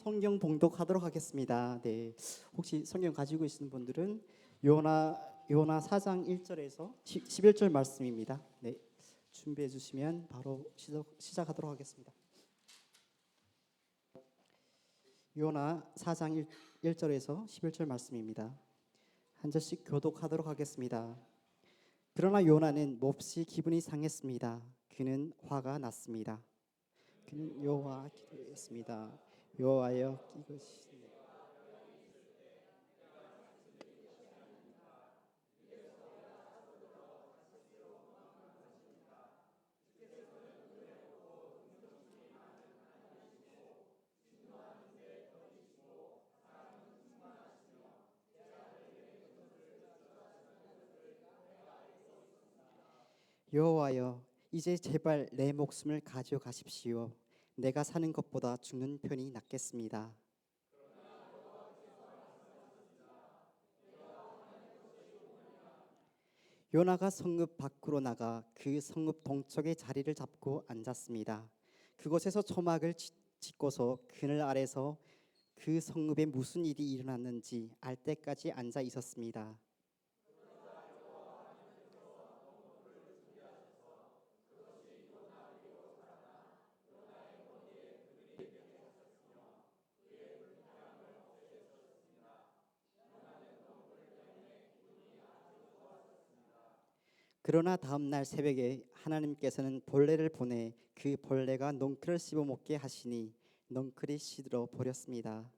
성경 봉독하도록 하겠습니다. 네, 혹시 성경 가지고 계시는 분들은 요나 4장 1절에서 11절 말씀입니다. 네, 준비해 주시면 바로 시작하도록 하겠습니다. 요나 4장 1절에서 11절 말씀입니다. 한 절씩 교독하도록 하겠습니다. 그러나 요나는 몹시 기분이 상했습니다. 그는 화가 났습니다. 그는 여호와 기도했습니다. 여호와여, 이것이 여호와여, 이제 제발 내 목숨을 가져가십시오. 내가 사는 것보다 죽는 편이 낫겠습니다. 요나가 성읍 밖으로 나가 그 성읍 동쪽에 자리를 잡고 앉았습니다. 그곳에서 초막을 짓고서 그늘 아래서 그 성읍에 무슨 일이 일어났는지 알 때까지 앉아 있었습니다. 그러나 다음 날 새벽에 하나님께서는 벌레를 보내 그 벌레가 넝쿨을 씹어먹게 하시니 넝쿨이 시들어 버렸습니다.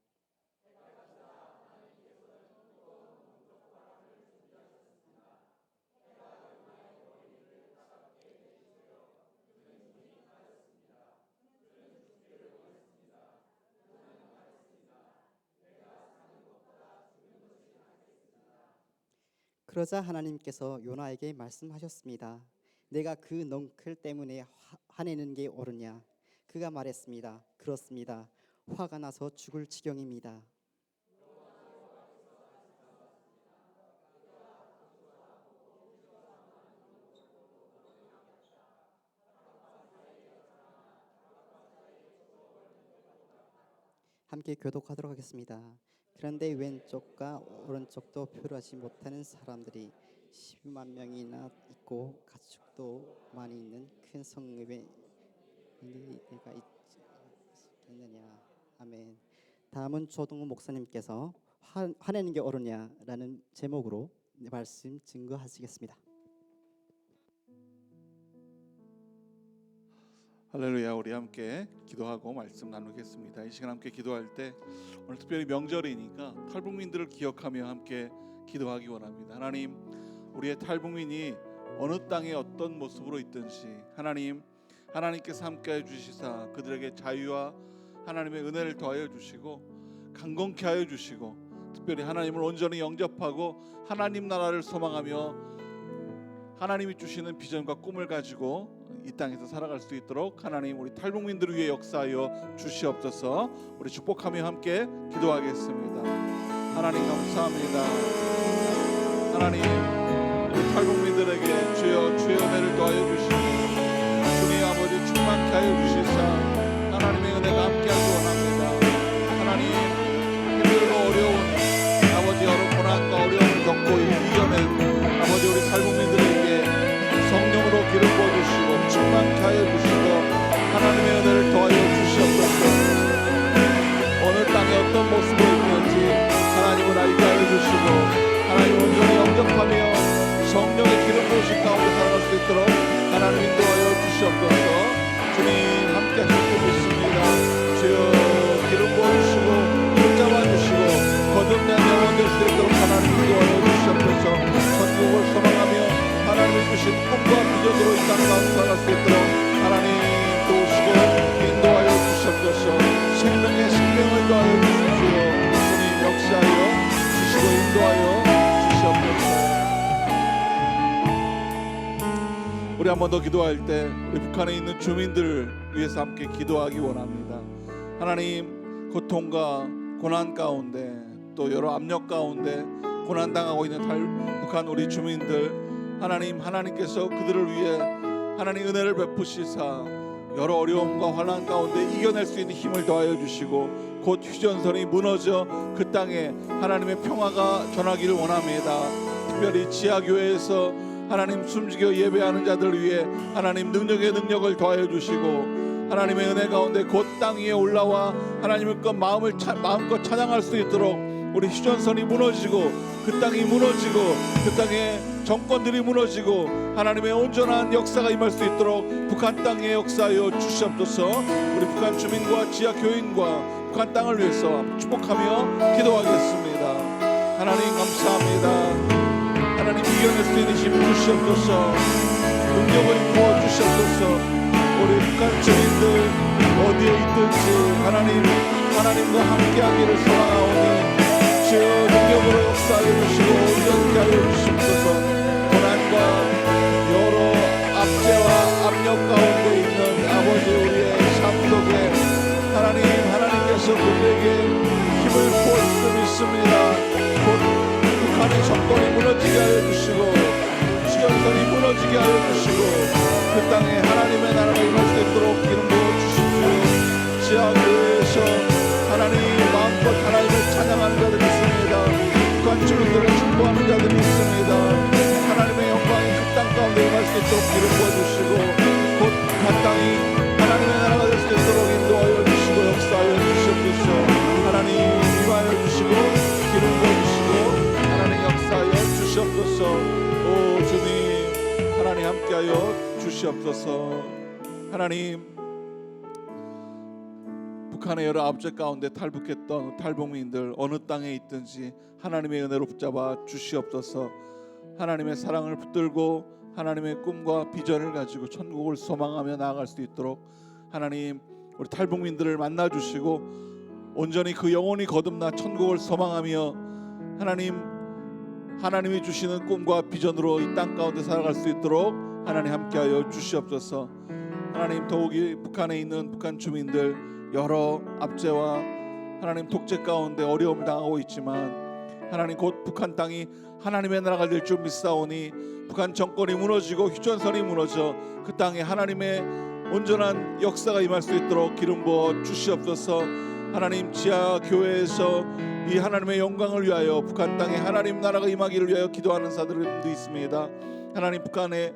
그러자 하나님께서 요나에게 말씀하셨습니다. 내가 그 넝쿨 때문에 화내는 게 옳으냐? 그가 말했습니다. 그렇습니다. 화가 나서 죽을 지경입니다. 함께 교독하도록 하겠습니다. 그런데 왼쪽과 오른쪽도 표류하지 못하는 사람들이 10만 명이나 있고 가축도 많이 있는 큰 성읍에 내가 있겠느냐. 아멘. 다음은 조동우 목사님께서 화내는 게 옳으냐라는 제목으로 말씀 증거하시겠습니다. 할렐루야. 우리 함께 기도하고 말씀 나누겠습니다. 이 시간 함께 기도할 때 오늘 특별히 명절이니까 탈북민들을 기억하며 함께 기도하기 원합니다. 하나님, 우리의 탈북민이 어느 땅에 어떤 모습으로 있든지 하나님께서 함께해 주시사 그들에게 자유와 하나님의 은혜를 더하여 주시고 강건케 하여 주시고 특별히 하나님을 온전히 영접하고 하나님 나라를 소망하며 하나님이 주시는 비전과 꿈을 가지고 이 땅에서 살아갈 수 있도록 하나님 우리 탈북민들을 위해 역사하여 주시옵소서. 우리 축복하며 함께 기도하겠습니다. 하나님 감사합니다. 하나님 우리 탈북민들에게 주여 주의 은혜를 더하여 주시고 주님 아버지 충만케 하여 주시사 하나님의 은혜가 함께하기 원합니다. 하나님 힘들고 어려운 아버지 여러 고난과 어려움을 겪고 이겨낸 아버지 우리 탈북민들에게 성령으로 기름 부어주시고 충만케 하여 주시고 하나님의 은혜를 더하여 주시옵소서. 어느 땅에 어떤 모습으로 있는지 하나님을 알게 하여 주시고 하나님을 온전히 영접하며 성령의 기름 부으신 가운데 살아갈 수 있도록 하나님 인도하여 주시옵소서. 주님 함께 하실 줄 믿습니다. 주여 기름 부어주시고 붙잡아 주시고 거듭난 영혼들 수 있도록 하나님 인도하여 주시옵소서. 천국을 소망하며 하나님이 주신 꿈과 비전으로 이 땅 가운데 살아갈 수 있도록 하나님 도우시고 인도하여 주시옵소서. 생명을 더하여 주십시오. 주님 역사하여 주시고 인도하여 주시옵소서. 우리 한 번 더 기도할 때 우리 북한에 있는 주민들을 위해서 함께 기도하기 원합니다. 하나님 고통과 고난 가운데 또 여러 압력 가운데 고난당하고 있는 북한 우리 주민들 하나님께서 그들을 위해 하나님 은혜를 베푸시사 여러 어려움과 환난 가운데 이겨낼 수 있는 힘을 더하여 주시고 곧 휴전선이 무너져 그 땅에 하나님의 평화가 전하기를 원합니다. 특별히 지하교회에서 하나님 숨지겨 예배하는 자들을 위해 하나님 능력의 능력을 더하여 주시고 하나님의 은혜 가운데 곧 땅 위에 올라와 하나님의 것 마음껏 찬양할 수 있도록 우리 휴전선이 무너지고 그 땅이 무너지고 그 땅의 정권들이 무너지고 하나님의 온전한 역사가 임할 수 있도록 북한 땅에 역사하여 주시옵소서. 우리 북한 주민과 지하 교인과 북한 땅을 위해서 축복하며 기도하겠습니다. 하나님 감사합니다. 하나님 이겨낼 수 있는 힘 주시옵소서. 능력을 부어 주시옵소서. 우리 북한 주민들 어디에 있든지 하나님과 함께하기를 소망하오니 주여 능력으로 역사하여 주시고 온전케 하여 주시옵소서. 고난과 여러 압제와 압력 가운데 있는 아버지 우리의 삶 속에 하나님께서 그들에게 힘을 부어주시고 믿습니다. 곧 북한의 정권이 무너지게 하여 주시고 휴전선이 무너지게 하여 주시고 그 땅에 하나님의 나라가 임할 수 있도록 기름 부어 주십시오. 지하교회에서 하나님 마음껏 하나님을 찬양하는 자들이 있습니다. 북한 주민들을 축복하는 자들이 있습니다. 하나님의 영광이 그 땅 가운데 임할 수 있도록 기름 부어 주시고 곧 그 땅이 하나님의 나라가 될 수 있도록 인도하여 주시고 역사하여 주시옵소서. 하나님 임하여 주시고 기름 부어 주시고 하나님 역사하여 주시옵소서. 오 주님 하나님 함께하여 주시옵소서. 하나님 북한의 여러 압제 가운데 탈북했던 탈북민들 어느 땅에 있든지 하나님의 은혜로 붙잡아 주시옵소서. 하나님의 사랑을 붙들고 하나님의 꿈과 비전을 가지고 천국을 소망하며 나아갈 수 있도록 하나님 우리 탈북민들을 만나 주시고 온전히 그 영혼이 거듭나 천국을 소망하며 하나님이 주시는 꿈과 비전으로 이 땅 가운데 살아갈 수 있도록 하나님 함께하여 주시옵소서. 하나님 더욱이 북한에 있는 북한 주민들 여러 압제와 하나님 독재 가운데 어려움을 당하고 있지만 하나님 곧 북한 땅이 하나님의 나라가 될 줄 믿사오니 북한 정권이 무너지고 휴전선이 무너져 그 땅에 하나님의 온전한 역사가 임할 수 있도록 기름 부어 주시옵소서. 하나님 지하 교회에서 이 하나님의 영광을 위하여 북한 땅에 하나님 나라가 임하기를 위하여 기도하는 사람들도 있습니다. 하나님 북한의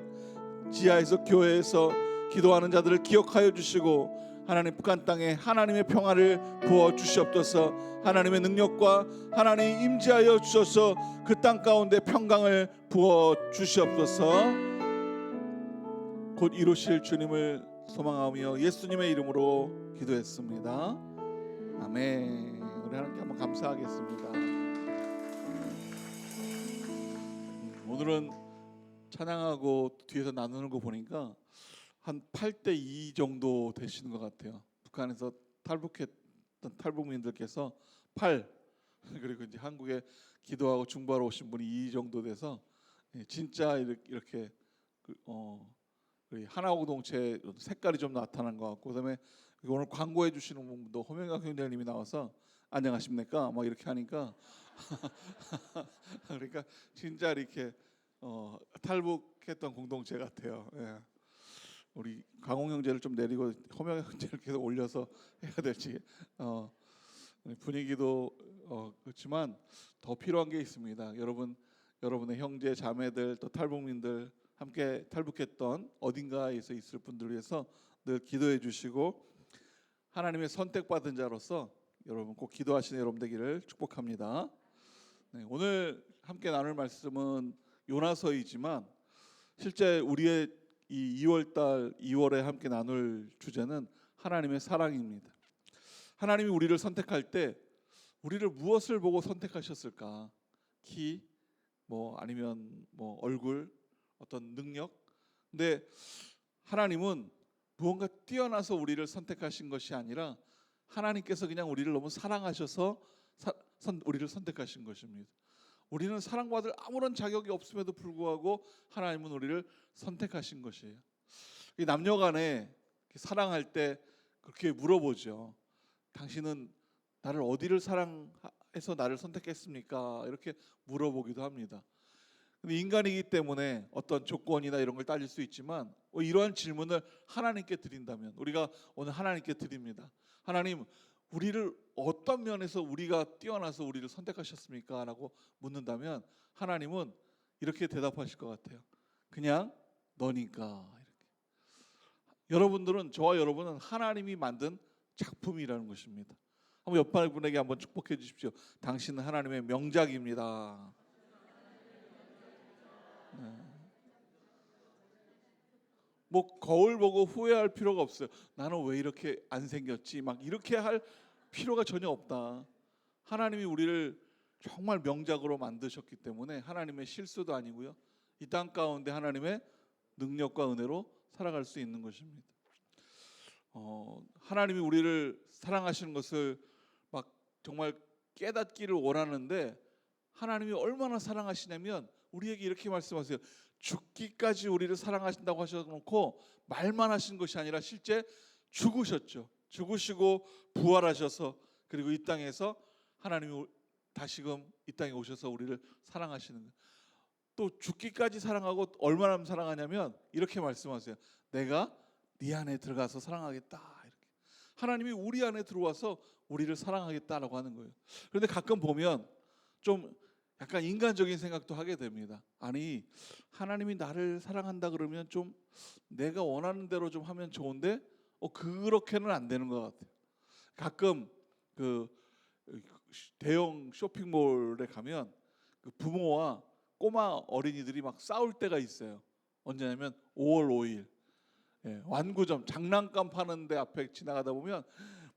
지하에서 교회에서 기도하는 자들을 기억하여 주시고 하나님 북한 땅에 하나님의 평화를 부어 주시옵소서. 하나님의 능력과 하나님 임재하여 주셔서 그 땅 가운데 평강을 부어 주시옵소서. 곧 이루실 주님을 소망하며 예수님의 이름으로 기도했습니다. 아멘. 우리 하나님께 한번 감사하겠습니다. 오늘은 찬양하고 뒤에서 나누는 거 보니까 한 8대2 정도 되시는 것 같아요. 북한에서 탈북했던 탈북민들께서 8 그리고 이제 한국에 기도하고 중보하러 오신 분이 2 정도 돼서 진짜 이렇게 하나 공동체 색깔이 좀 나타난 것 같고 그다음에 오늘 광고해 주시는 분도 호명각 형제님이 나와서 안녕하십니까 막 이렇게 하니까 그러니까 진짜 이렇게 탈북했던 공동체 같아요. 예. 우리 강홍 형제를 좀 내리고 호명 형제를 계속 올려서 해야 될지 분위기도 그렇지만 더 필요한 게 있습니다. 여러분의 형제 자매들 또 탈북민들 함께 탈북했던 어딘가에서 있을 분들 위해서 늘 기도해 주시고 하나님의 선택받은 자로서 여러분 꼭 기도하시는 여러분 되기를 축복합니다. 네, 오늘 함께 나눌 말씀은 요나서이지만 실제 우리의 이 2월에 함께 나눌 주제는 하나님의 사랑입니다. 하나님이 우리를 선택할 때 우리를 무엇을 보고 선택하셨을까? 키, 아니면 얼굴, 어떤 능력. 근데 하나님은 무언가 뛰어나서 우리를 선택하신 것이 아니라 하나님께서 그냥 우리를 너무 사랑하셔서 우리를 선택하신 것입니다. 우리는 사랑받을 아무런 자격이 없음에도 불구하고 하나님은 우리를 선택하신 것이에요. 남녀간에 사랑할 때 그렇게 물어보죠. 당신은 나를 어디를 사랑해서 나를 선택했습니까? 이렇게 물어보기도 합니다. 근데 인간이기 때문에 어떤 조건이나 이런 걸 따질 수 있지만 이러한 질문을 하나님께 드린다면 우리가 오늘 하나님께 드립니다. 하나님, 우리를 어떤 면에서 우리가 뛰어나서 우리를 선택하셨습니까? 라고 묻는다면 하나님은 이렇게 대답하실 것 같아요. 그냥 너니까. 이렇게. 여러분들은, 저와 여러분은 하나님이 만든 작품이라는 것입니다. 한번 옆 분에게 한번 축복해 주십시오. 당신은 하나님의 명작입니다. 네. 뭐 거울 보고 후회할 필요가 없어요. 나는 왜 이렇게 안 생겼지? 막 이렇게 할 필요가 전혀 없다. 하나님이 우리를 정말 명작으로 만드셨기 때문에 하나님의 실수도 아니고요. 이 땅 가운데 하나님의 능력과 은혜로 살아갈 수 있는 것입니다. 하나님이 우리를 사랑하시는 것을 막 정말 깨닫기를 원하는데, 하나님이 얼마나 사랑하시냐면 우리에게 이렇게 말씀하세요. 죽기까지 우리를 사랑하신다고 하셔놓고 말만 하신 것이 아니라 실제 죽으셨죠. 죽으시고 부활하셔서, 그리고 이 땅에서 하나님이 다시금 이 땅에 오셔서 우리를 사랑하시는 거예요. 또 죽기까지 사랑하고 얼마나 사랑하냐면 이렇게 말씀하세요. 내가 네 안에 들어가서 사랑하겠다. 이렇게. 하나님이 우리 안에 들어와서 우리를 사랑하겠다라고 하는 거예요. 그런데 가끔 보면 좀 약간 인간적인 생각도 하게 됩니다. 아니, 하나님이 나를 사랑한다 그러면 좀 내가 원하는 대로 좀 하면 좋은데 그렇게는 안 되는 것 같아요. 가끔 그 대형 쇼핑몰에 가면 그 부모와 꼬마 어린이들이 막 싸울 때가 있어요. 언제냐면 5월 5일 완구점 장난감 파는 데 앞에 지나가다 보면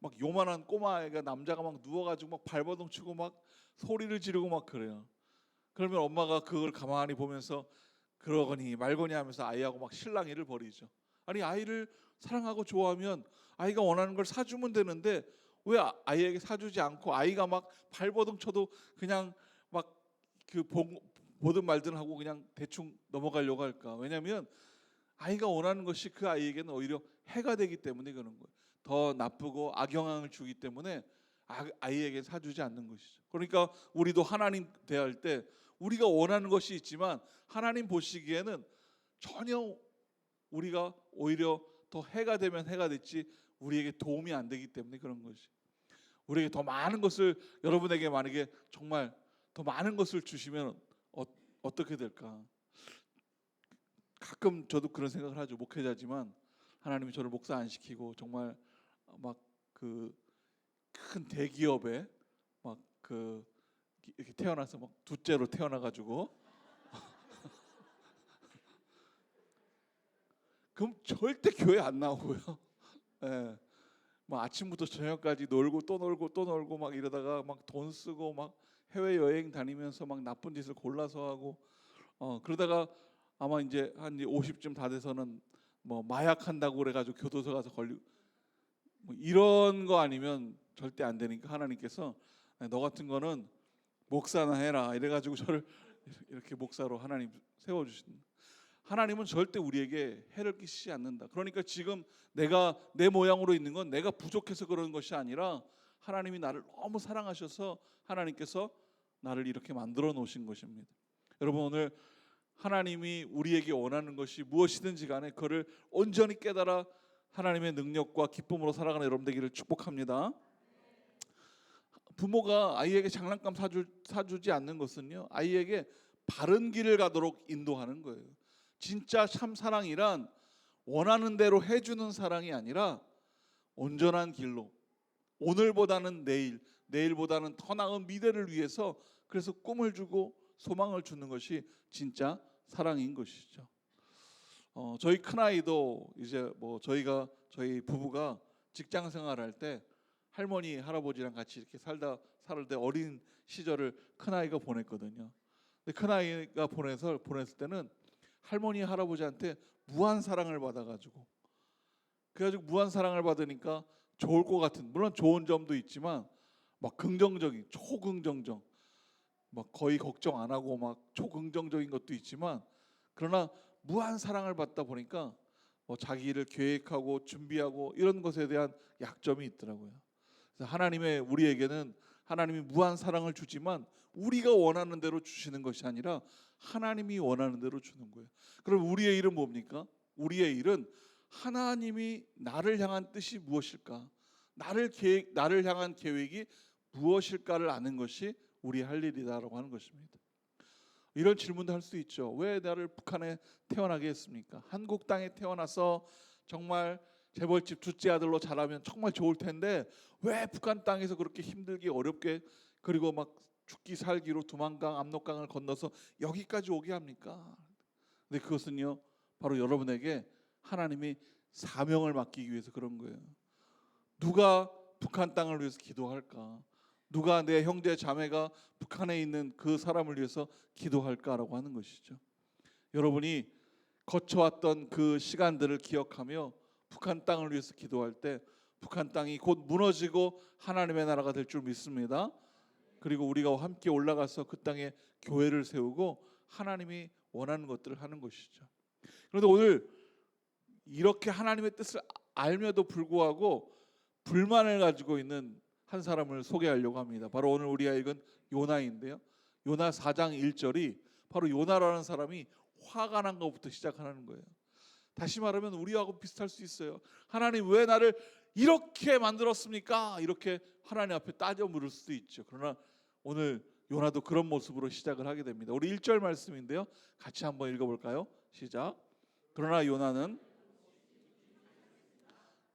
막 요만한 꼬마애가, 남자가 막 누워가지고 막 발버둥 치고 막 소리를 지르고 막 그래요. 그러면 엄마가 그걸 가만히 보면서 그러거니 말거니 하면서 아이하고 막 실랑이를 벌이죠. 아니, 아이를 사랑하고 좋아하면 아이가 원하는 걸 사주면 되는데 왜 아이에게 사주지 않고 아이가 막 발버둥 쳐도 그냥 막 그 보든 말든 하고 그냥 대충 넘어가려고 할까? 왜냐하면 아이가 원하는 것이 그 아이에게는 오히려 해가 되기 때문에 그런 거예요. 더 나쁘고 악영향을 주기 때문에 아이에게 사주지 않는 것이죠. 그러니까 우리도 하나님 대할 때 우리가 원하는 것이 있지만 하나님 보시기에는 전혀 우리가 오히려 더 해가 되면 해가 됐지 우리에게 도움이 안 되기 때문에 그런 것이. 우리에게 더 많은 것을, 여러분에게 만약에 정말 더 많은 것을 주시면 어떻게 될까? 가끔 저도 그런 생각을 하죠. 목회자지만 하나님이 저를 목사 안 시키고 정말 막 그 큰 대기업에 막 그 이렇게 태어나서 막 둘째로 태어나가지고 그럼 절대 교회 안 나오고요. 예. 막 아침부터 저녁까지 놀고 또 놀고 또 놀고 막 이러다가 막 돈 쓰고 막 해외 여행 다니면서 막 나쁜 짓을 골라서 하고 그러다가 아마 이제 한 50쯤 다 돼서는 뭐 마약한다고 그래가지고 교도소 가서 걸리고 뭐 이런 거 아니면 절대 안 되니까 하나님께서 너 같은 거는 목사나 해라 이래가지고 저를 이렇게 목사로 하나님 세워주신. 하나님은 절대 우리에게 해를 끼치지 않는다. 그러니까 지금 내가 내 모양으로 있는 건 내가 부족해서 그런 것이 아니라 하나님이 나를 너무 사랑하셔서 하나님께서 나를 이렇게 만들어 놓으신 것입니다. 여러분, 오늘 하나님이 우리에게 원하는 것이 무엇이든지 간에 그를 온전히 깨달아 하나님의 능력과 기쁨으로 살아가는 여러분 되기를 축복합니다. 부모가 아이에게 장난감 사주지 않는 것은요, 아이에게 바른 길을 가도록 인도하는 거예요. 진짜 참 사랑이란 원하는 대로 해주는 사랑이 아니라 온전한 길로, 오늘보다는 내일, 내일보다는 더 나은 미래를 위해서 그래서 꿈을 주고 소망을 주는 것이 진짜 사랑인 것이죠. 저희 큰아이도 이제 뭐 저희 부부가 직장 생활할 때 할머니 할아버지랑 같이 이렇게 살을 때 어린 시절을 큰아이가 보냈거든요. 근데 큰아이가 보냈을 때는 할머니 할아버지한테 무한 사랑을 받아가지고, 그래가지고 무한 사랑을 받으니까 좋을 것 같은, 물론 좋은 점도 있지만 막 긍정적인, 초긍정적, 막 거의 걱정 안 하고 막 초긍정적인 것도 있지만, 그러나 무한 사랑을 받다 보니까 뭐 자기 일을 계획하고 준비하고 이런 것에 대한 약점이 있더라고요. 그래서 우리에게는 하나님이 무한 사랑을 주지만 우리가 원하는 대로 주시는 것이 아니라 하나님이 원하는 대로 주는 거예요. 그럼 우리의 일은 뭡니까? 우리의 일은 하나님이 나를 향한 뜻이 무엇일까? 나를 향한 계획이 무엇일까를 아는 것이 우리 할 일이다라고 하는 것입니다. 이런 질문도 할 수 있죠. 왜 나를 북한에 태어나게 했습니까? 한국 땅에 태어나서 정말 재벌집 둘째 아들로 자라면 정말 좋을 텐데 왜 북한 땅에서 그렇게 힘들게 어렵게 그리고 막 죽기 살기로 두만강 압록강을 건너서 여기까지 오게 합니까? 근데 그것은요 바로 여러분에게 하나님이 사명을 맡기기 위해서 그런 거예요. 누가 북한 땅을 위해서 기도할까? 누가 내 형제 자매가 북한에 있는 그 사람을 위해서 기도할까라고 하는 것이죠. 여러분이 거쳐왔던 그 시간들을 기억하며 북한 땅을 위해서 기도할 때 북한 땅이 곧 무너지고 하나님의 나라가 될 줄 믿습니다. 그리고 우리가 함께 올라가서 그 땅에 교회를 세우고 하나님이 원하는 것들을 하는 것이죠. 그런데 오늘 이렇게 하나님의 뜻을 알며도 불구하고 불만을 가지고 있는 한 사람을 소개하려고 합니다. 바로 오늘 우리가 읽은 요나인데요. 요나 4장 1절이 바로 요나라는 사람이 화가 난 것부터 시작하는 거예요. 다시 말하면 우리하고 비슷할 수 있어요. 하나님 왜 나를 이렇게 만들었습니까? 이렇게 하나님 앞에 따져 물을 수도 있죠. 그러나 오늘 요나도 그런 모습으로 시작을 하게 됩니다. 우리 1절 말씀인데요. 같이 한번 읽어볼까요? 시작. 그러나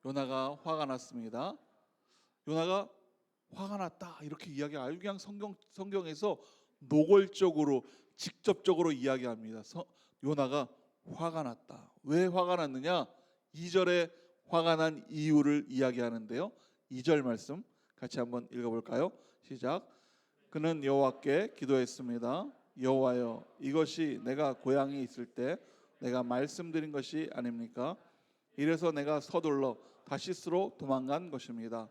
요나가 화가 났습니다. 요나가 화가 났다 이렇게 이야기해요. 그냥 성경에서 노골적으로 직접적으로 이야기합니다. 요나가 화가 났다. 왜 화가 났느냐? 2절에 화가 난 이유를 이야기하는데요. 2절 말씀 같이 한번 읽어볼까요? 시작. 그는 여호와께 기도했습니다. 여호와여, 이것이 내가 고향에 있을 때 내가 말씀드린 것이 아닙니까? 이래서 내가 서둘러 다시스로 도망간 것입니다.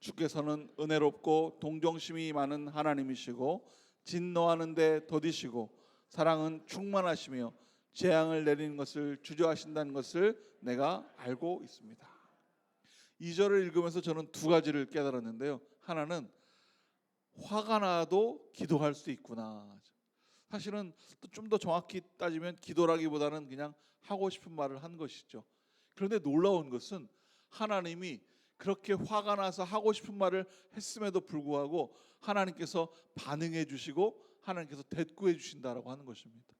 주께서는 은혜롭고 동정심이 많은 하나님이시고 진노하는데 더디시고 사랑은 충만하시며 재앙을 내리는 것을 주저하신다는 것을 내가 알고 있습니다. 2절을 읽으면서 저는 두 가지를 깨달았는데요. 하나는 화가 나도 기도할 수 있구나. 사실은 좀 더 정확히 따지면 기도라기보다는 그냥 하고 싶은 말을 한 것이죠. 그런데 놀라운 것은 하나님이 그렇게 화가 나서 하고 싶은 말을 했음에도 불구하고 하나님께서 반응해 주시고 하나님께서 대꾸해 주신다라고 하는 것입니다.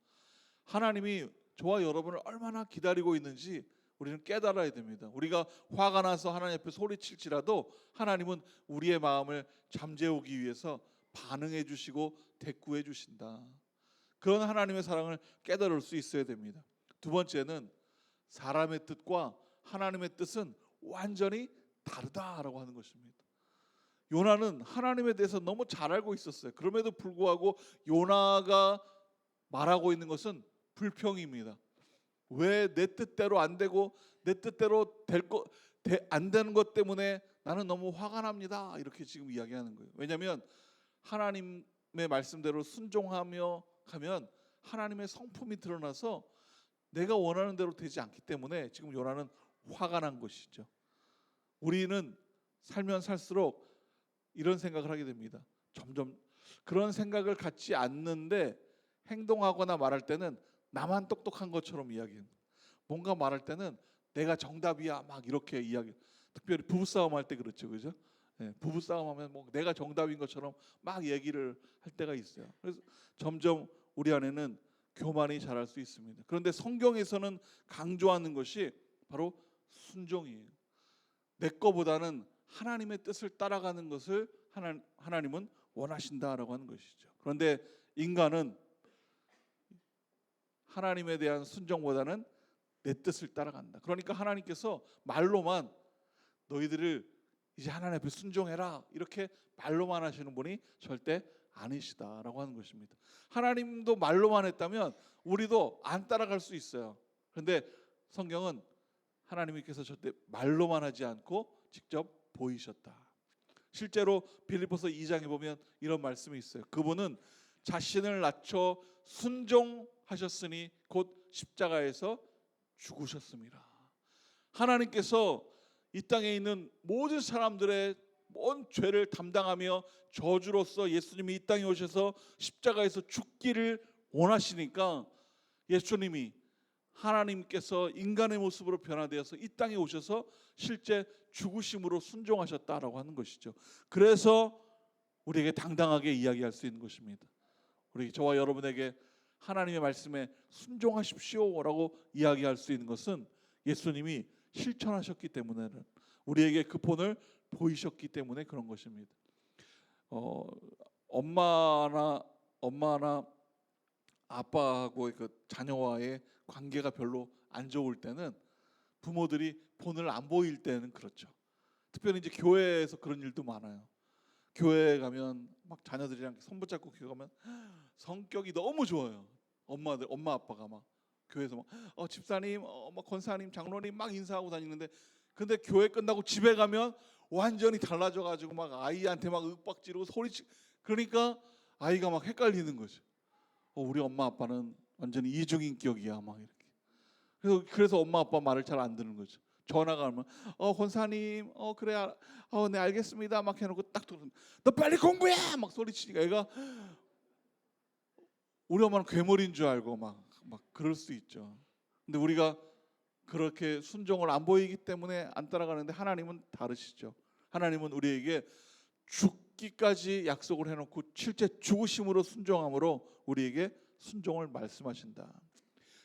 하나님이 저와 여러분을 얼마나 기다리고 있는지 우리는 깨달아야 됩니다. 우리가 화가 나서 하나님 앞에 소리칠지라도 하나님은 우리의 마음을 잠재우기 위해서 반응해 주시고 대꾸해 주신다. 그런 하나님의 사랑을 깨달을 수 있어야 됩니다. 두 번째는 사람의 뜻과 하나님의 뜻은 완전히 다르다라고 하는 것입니다. 요나는 하나님에 대해서 너무 잘 알고 있었어요. 그럼에도 불구하고 요나가 말하고 있는 것은 불평입니다. 왜 내 뜻대로 안 되고 내 뜻대로 안 되는 것 때문에 나는 너무 화가 납니다. 이렇게 지금 이야기하는 거예요. 왜냐하면 하나님의 말씀대로 순종하며 가면 하나님의 성품이 드러나서 내가 원하는 대로 되지 않기 때문에 지금 요나는 화가 난 것이죠. 우리는 살면 살수록 이런 생각을 하게 됩니다. 점점 그런 생각을 갖지 않는데 행동하거나 말할 때는 나만 똑똑한 것처럼 이야기해요. 뭔가 말할 때는 내가 정답이야 막 이렇게 이야기. 특별히 부부싸움 할 때 그렇죠, 그죠? 네, 부부싸움 하면 뭐 내가 정답인 것처럼 막 얘기를 할 때가 있어요. 그래서 점점 우리 안에는 교만이 자랄 수 있습니다. 그런데 성경에서는 강조하는 것이 바로 순종이에요. 내 거보다는 하나님의 뜻을 따라가는 것을 하나님은 원하신다라고 하는 것이죠. 그런데 인간은 하나님에 대한 순종보다는 내 뜻을 따라간다. 그러니까 하나님께서 말로만 너희들을 이제 하나님 앞에 순종해라 이렇게 말로만 하시는 분이 절대 아니시다라고 하는 것입니다. 하나님도 말로만 했다면 우리도 안 따라갈 수 있어요. 그런데 성경은 하나님께서 절대 말로만 하지 않고 직접 보이셨다. 실제로 빌립보서 2장에 보면 이런 말씀이 있어요. 그분은 자신을 낮춰 순종하셨으니 곧 십자가에서 죽으셨습니다. 하나님께서 이 땅에 있는 모든 사람들의 온 죄를 담당하며 저주로서 예수님이 이 땅에 오셔서 십자가에서 죽기를 원하시니까 예수님이 하나님께서 인간의 모습으로 변화되어서 이 땅에 오셔서 실제 죽으심으로 순종하셨다라고 하는 것이죠. 그래서 우리에게 당당하게 이야기할 수 있는 것입니다. 우리 저와 여러분에게 하나님의 말씀에 순종하십시오라고 이야기할 수 있는 것은 예수님이 실천하셨기 때문에는, 우리에게 그 본을 보이셨기 때문에 그런 것입니다. 엄마나 아빠하고의 그 자녀와의 관계가 별로 안 좋을 때는 부모들이 본을 안 보일 때는 그렇죠. 특별히 이제 교회에서 그런 일도 많아요. 교회에 가면 막 자녀들이랑 손 붙잡고 교회 가면 성격이 너무 좋아요. 엄마 아빠가 막 교회에서 막 집사님, 막 권사님, 장로님 막 인사하고 다니는데, 근데 교회 끝나고 집에 가면 완전히 달라져 가지고 막 아이한테 막 윽박지르고 소리치고, 그러니까 아이가 막 헷갈리는 거죠. 우리 엄마 아빠는 완전히 이중인격이야 막 이렇게. 그래서 엄마 아빠 말을 잘 안 듣는 거죠. 전화가 오면 권사님 그래 네 알겠습니다 막 해놓고 딱 들으면 너 빨리 공부해 막 소리치니까 애가 우리 엄마는 괴물인 줄 알고 막 그럴 수 있죠. 근데 우리가 그렇게 순종을 안 보이기 때문에 안 따라가는데, 하나님은 다르시죠. 하나님은 우리에게 죽기까지 약속을 해놓고 실제 죽으심으로 순종함으로 우리에게 순종을 말씀하신다.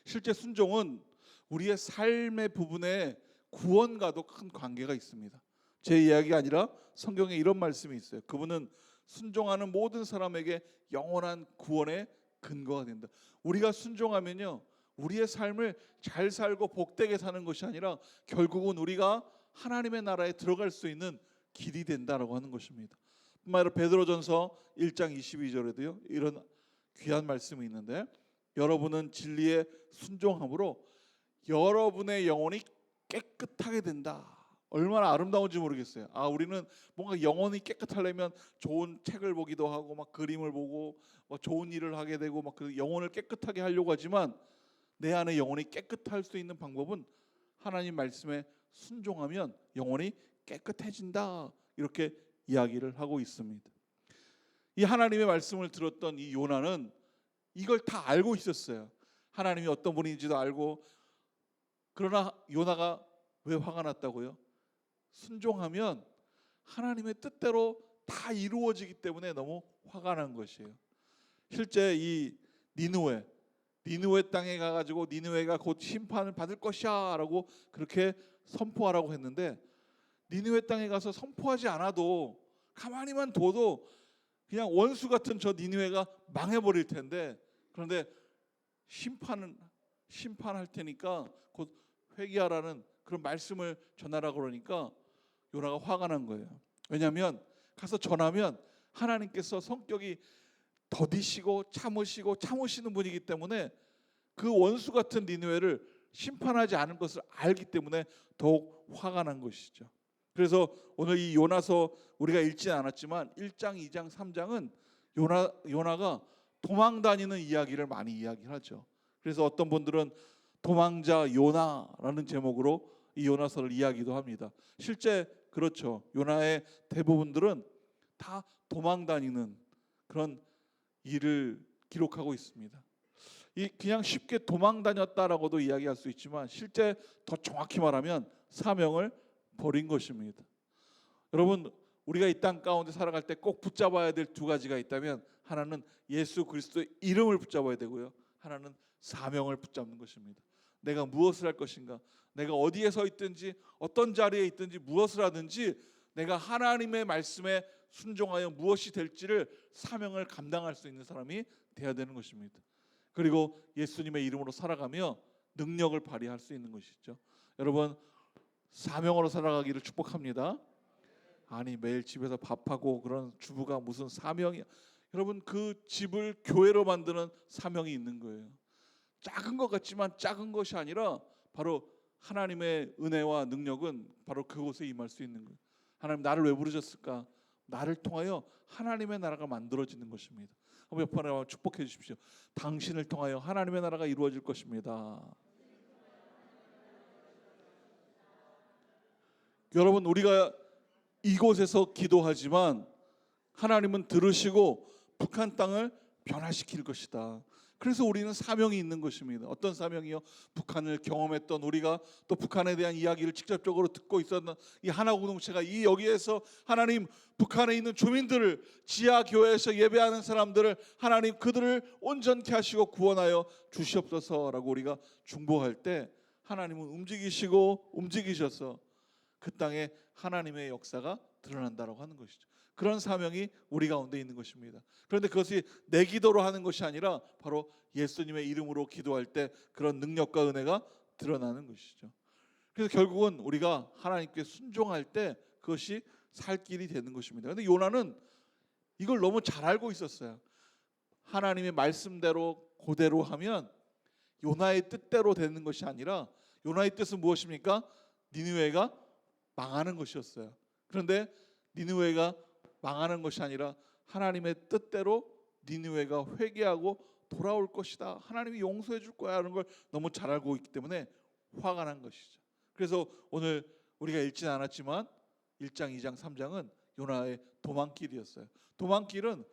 실제 순종은 우리의 삶의 부분에 구원과도 큰 관계가 있습니다. 제 이야기가 아니라 성경에 이런 말씀이 있어요. 그분은 순종하는 모든 사람에게 영원한 구원의 근거가 된다. 우리가 순종하면요, 우리의 삶을 잘 살고 복되게 사는 것이 아니라 결국은 우리가 하나님의 나라에 들어갈 수 있는 길이 된다라고 하는 것입니다. 뿐만 아니라 베드로전서 1장 22절에도요 이런 귀한 말씀이 있는데, 여러분은 진리에 순종함으로 여러분의 영혼이 깨끗하게 된다. 얼마나 아름다운지 모르겠어요. 우리는 뭔가 영혼이 깨끗하려면 좋은 책을 보기도 하고 막 그림을 보고 막 좋은 일을 하게 되고 막 그 영혼을 깨끗하게 하려고 하지만, 내 안에 영혼이 깨끗할 수 있는 방법은 하나님 말씀에 순종하면 영혼이 깨끗해진다, 이렇게 이야기를 하고 있습니다. 이 하나님의 말씀을 들었던 이 요나는 이걸 다 알고 있었어요. 하나님이 어떤 분인지도 알고. 그러나 요나가 왜 화가 났다고요? 순종하면 하나님의 뜻대로 다 이루어지기 때문에 너무 화가 난 것이에요. 실제 이 니느웨 땅에 가가지고 니느웨가 곧 심판을 받을 것이야라고 그렇게 선포하라고 했는데, 니느웨 땅에 가서 선포하지 않아도 가만히만 둬도 그냥 원수 같은 저 니느웨가 망해버릴 텐데, 그런데 심판할 테니까 곧 회개하라는 그런 말씀을 전하라고 그러니까 요나가 화가 난 거예요. 왜냐하면 가서 전하면 하나님께서 성격이 더디시고 참으시는 분이기 때문에 그 원수 같은 니느웨를 심판하지 않을 것을 알기 때문에 더욱 화가 난 것이죠. 그래서 오늘 이 요나서 우리가 읽지는 않았지만 1장, 2장, 3장은 요나가 도망다니는 이야기를 많이 이야기하죠. 그래서 어떤 분들은 도망자 요나라는 제목으로 이 요나서를 이야기도 합니다. 실제 그렇죠. 요나의 대부분들은 다 도망다니는 그런 일을 기록하고 있습니다. 그냥 쉽게 도망다녔다라고도 이야기할 수 있지만, 실제 더 정확히 말하면 사명을 버린 것입니다. 여러분, 우리가 이 땅 가운데 살아갈 때 꼭 붙잡아야 될 두 가지가 있다면, 하나는 예수 그리스도의 이름을 붙잡아야 되고요, 하나는 사명을 붙잡는 것입니다. 내가 무엇을 할 것인가, 내가 어디에 서 있든지 어떤 자리에 있든지 무엇을 하든지 내가 하나님의 말씀에 순종하여 무엇이 될지를 사명을 감당할 수 있는 사람이 되어야 되는 것입니다. 그리고 예수님의 이름으로 살아가며 능력을 발휘할 수 있는 것이죠. 여러분, 사명으로 살아가기를 축복합니다. 아니, 매일 집에서 밥하고 그런 주부가 무슨 사명이야. 여러분, 그 집을 교회로 만드는 사명이 있는 거예요. 작은 것 같지만 작은 것이 아니라 바로 하나님의 은혜와 능력은 바로 그곳에 임할 수 있는 거예요. 하나님, 나를 왜 부르셨을까? 나를 통하여 하나님의 나라가 만들어지는 것입니다. 한번 옆에 하나님 축복해 주십시오. 당신을 통하여 하나님의 나라가 이루어질 것입니다. 여러분, 우리가 이곳에서 기도하지만 하나님은 들으시고 북한 땅을 변화시킬 것이다. 그래서 우리는 사명이 있는 것입니다. 어떤 사명이요? 북한을 경험했던 우리가 또 북한에 대한 이야기를 직접적으로 듣고 있었던 이 하나 공동체가 이 여기에서 하나님 북한에 있는 주민들을 지하 교회에서 예배하는 사람들을 하나님 그들을 온전케 하시고 구원하여 주시옵소서라고 우리가 중보할 때 하나님은 움직이셔서 그 땅에 하나님의 역사가 드러난다라고 하는 것이죠. 그런 사명이 우리 가운데 있는 것입니다. 그런데 그것이 내 기도로 하는 것이 아니라 바로 예수님의 이름으로 기도할 때 그런 능력과 은혜가 드러나는 것이죠. 그래서 결국은 우리가 하나님께 순종할 때 그것이 살 길이 되는 것입니다. 그런데 요나는 이걸 너무 잘 알고 있었어요. 하나님의 말씀대로 그대로 하면 요나의 뜻대로 되는 것이 아니라 요나의 뜻은 무엇입니까? 니느웨가 망하는 것이었어요. 그런데 니느웨가 망하는 것이 아니라 하나님의 뜻대로 니느웨가 회개하고 돌아올 것이다. 하나님이 용서해 줄 거야 하는 걸 너무 잘 알고 있기 때문에 화가 난 것이죠. 그래서 오늘 우리가 읽지는 않았지만 1장, 2장, 3장은 요나의 도망길이었어요. 도망길은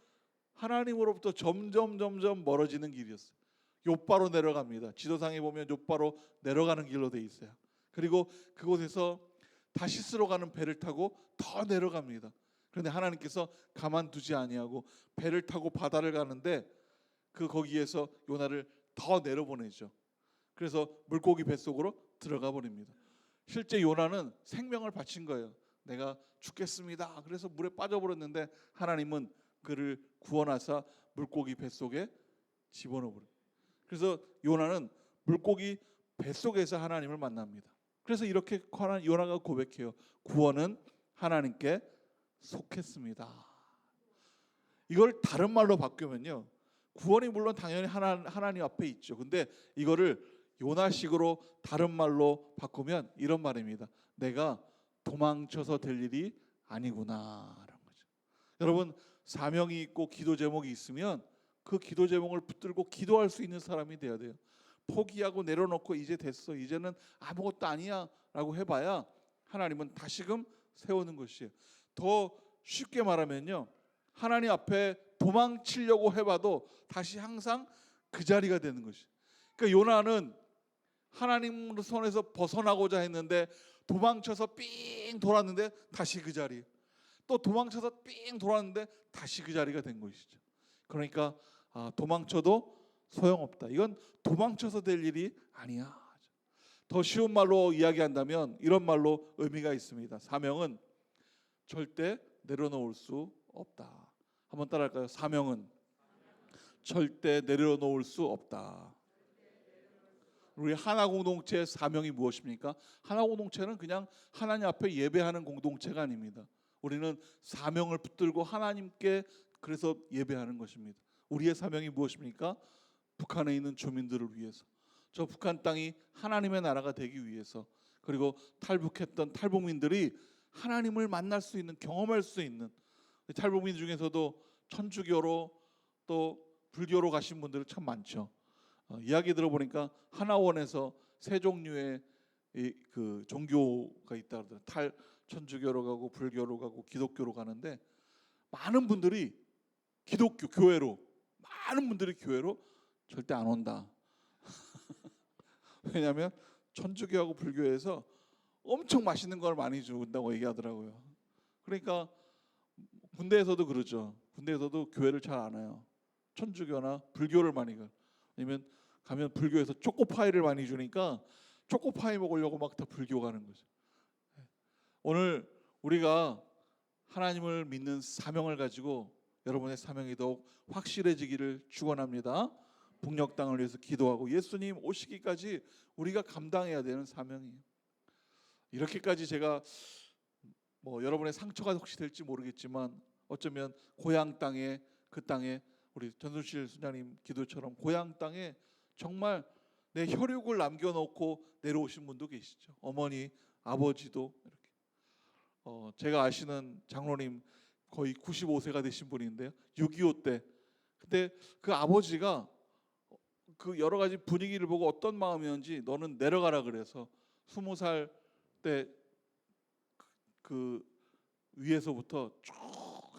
하나님으로부터 점점 멀어지는 길이었어요. 욥바로 내려갑니다. 지도상에 보면 욥바로 내려가는 길로 돼 있어요. 그리고 그곳에서 다시스로 가는 배를 타고 더 내려갑니다. 그런데 하나님께서 가만두지 아니하고 배를 타고 바다를 가는데 거기에서 요나를 더 내려보내죠. 그래서 물고기 뱃속으로 들어가 버립니다. 실제 요나는 생명을 바친 거예요. 내가 죽겠습니다. 그래서 물에 빠져버렸는데 하나님은 그를 구원하사 물고기 뱃속에 집어넣어버려요. 그래서 요나는 물고기 뱃속에서 하나님을 만납니다. 그래서 이렇게 요나가 고백해요. 구원은 하나님께 속했습니다. 이걸 다른 말로 바꾸면요, 구원이 물론 당연히 하나님 앞에 있죠. 근데 이거를 요나식으로 다른 말로 바꾸면 이런 말입니다. 내가 도망쳐서 될 일이 아니구나라는 거죠. 여러분, 사명이 있고 기도 제목이 있으면 그 기도 제목을 붙들고 기도할 수 있는 사람이 돼야 돼요. 포기하고 내려놓고 이제 됐어, 이제는 아무것도 아니야 라고 해봐야 하나님은 다시금 세우는 것이에요. 더 쉽게 말하면요, 하나님 앞에 도망치려고 해봐도 다시 항상 그 자리가 되는 것이에요. 그러니까 요나는 하나님 손에서 벗어나고자 했는데 도망쳐서 삥 돌았는데 다시 그 자리, 또 도망쳐서 삥 돌았는데 다시 그 자리가 된 것이죠. 그러니까 도망쳐도 소용없다. 이건 도망쳐서 될 일이 아니야. 더 쉬운 말로 이야기한다면 이런 말로 의미가 있습니다. 사명은 절대 내려놓을 수 없다. 한번 따라할까요? 사명은 절대 내려놓을 수 없다. 우리 하나 공동체의 사명이 무엇입니까? 하나 공동체는 그냥 하나님 앞에 예배하는 공동체가 아닙니다. 우리는 사명을 붙들고 하나님께 그래서 예배하는 것입니다. 우리의 사명이 무엇입니까? 북한에 있는 주민들을 위해서, 저 북한 땅이 하나님의 나라가 되기 위해서, 그리고 탈북했던 탈북민들이 하나님을 만날 수 있는, 경험할 수 있는, 탈북민 중에서도 천주교로 또 불교로 가신 분들이 참 많죠. 이야기 들어보니까 하나원에서 세 종류의 그 종교가 있다 그러더라고요. 천주교로 가고 불교로 가고 기독교로 가는데 많은 분들이 기독교 교회로, 많은 분들이 교회로 절대 안 온다. 왜냐하면 천주교하고 불교에서 엄청 맛있는 걸 많이 준다고 얘기하더라고요. 그러니까 군대에서도 그러죠. 군대에서도 교회를 잘 안 와요. 천주교나 불교를 많이 가요. 아니면 가면 불교에서 초코파이를 많이 주니까 초코파이 먹으려고 막 다 불교 가는 거죠. 오늘 우리가 하나님을 믿는 사명을 가지고 여러분의 사명이 더욱 확실해지기를 축원합니다. 북녘 땅을 위해서 기도하고 예수님 오시기까지 우리가 감당해야 되는 사명이에요. 이렇게까지 제가 여러분의 상처가 혹시 될지 모르겠지만 어쩌면 고향 땅에, 그 땅에 우리 전순실 수장님 기도처럼 고향 땅에 정말 내 혈육을 남겨놓고 내려오신 분도 계시죠. 어머니, 아버지도 이렇게. 제가 아시는 장로님 거의 95세가 되신 분인데요. 6.25 때 그때 그 아버지가 그 여러 가지 분위기를 보고 어떤 마음이었는지 너는 내려가라 그래서 20살 때 그 위에서부터 쭉